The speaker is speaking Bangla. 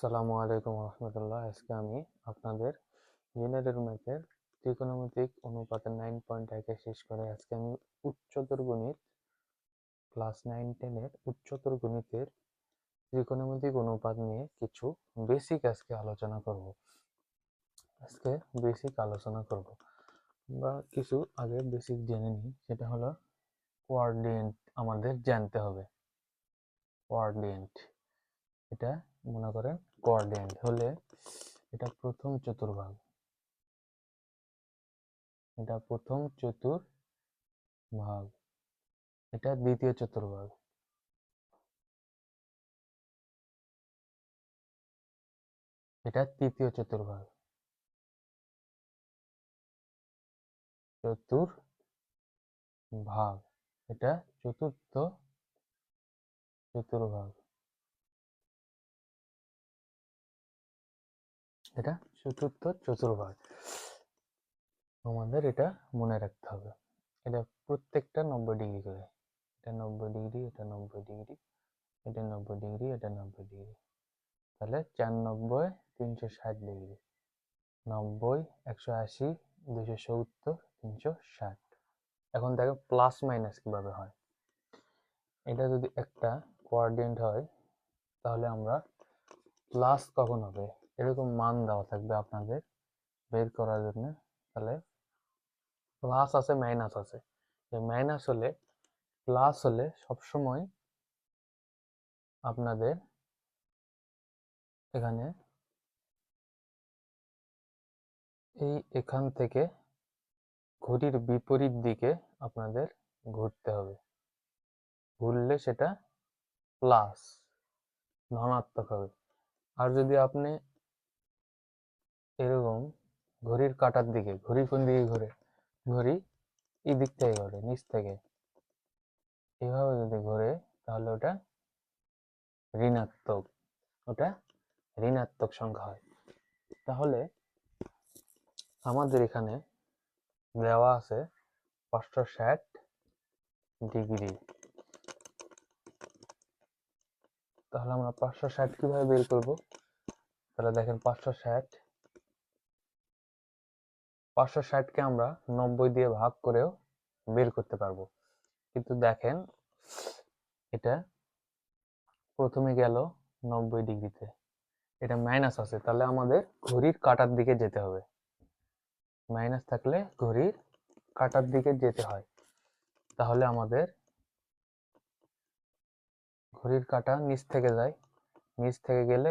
আসসালামু আলাইকুম রহমতুল্লাহ। আজকে আমি আপনাদের জেনারেল ম্যাথের ত্রিকোণমিতিক অনুপাতের 9.1 শেষ করে আজকে আমি উচ্চতর গণিত ক্লাস 9-10 উচ্চতর গণিতের ত্রিকোণমিতিক অনুপাত নিয়ে কিছু বেসিক আলোচনা করব। আমরা কিছু আগে বেসিক জেনে নিই। সেটা হলো কোঅর্ডিনেট আমাদের জানতে হবে। কোঅর্ডিনেট, এটা মনে করেন কোঅর্ডিনেট হলে এটা প্রথম চতুর্ভাগ, এটা দ্বিতীয় চতুর্ভাগ, এটা তৃতীয় চতুর্ভাগ, এটা চতুর্থ চতুর্ভাগ, আমাদের এটা মনে রাখতে হবে। এটা প্রত্যেকটা 90 ডিগ্রি করে, এটা 90 ডিগ্রি, এটা 90 ডিগ্রি, এটা 90 ডিগ্রি, এটা 90 ডিগ্রি, তাহলে 4 90 360 ডিগ্রি, 90 180 270 360। এখন দেখো প্লাস মাইনাস কিভাবে হয়। এটা যদি একটা কোঅর্ডিনেট হয় তাহলে আমরা প্লাস কখন হবে এরকম মান দেওয়া থাকবে আপনাদের বের করার জন্য। তাহলে প্লাস আছে মাইনাস আছে, মাইনাস হলে প্লাস হলে সবসময় আপনাদের এখানে এখান থেকে ঘড়ির বিপরীত দিকে আপনাদের ঘুরতে হবে, ঘুরলে সেটা প্লাস ধনাত্মক হবে। আর যদি আপনি এরকম ঘড়ির কাঁটার দিকে, ঘড়ি কোন দিকে ঘুরে, ঘড়ি এই দিক থেকে ঘুরে, নিচ থেকে এভাবে যদি ঘুরে তাহলে ঋণাত্মক ওটা ঋণাত্মক সংখ্যা হয়। তাহলে আমাদের এখানে দেওয়া আছে 560 ডিগ্রি। তাহলে আমরা 560 কিভাবে বের করব? তাহলে দেখেন 560 কে আমরা 90 দিয়ে ভাগ করেও বের করতে পারবো। কিন্তু দেখেন এটা প্রথমে গেল 90 ডিগ্রিতে, এটা মাইনাস আছে, তাহলে আমাদের ঘড়ির কাঁটার দিকে যেতে হবে। মাইনাস থাকলে ঘড়ির কাঁটার দিকে যেতে হয়। তাহলে আমাদের ঘড়ির কাঁটা নিচ থেকে যায়, নিচ থেকে গেলে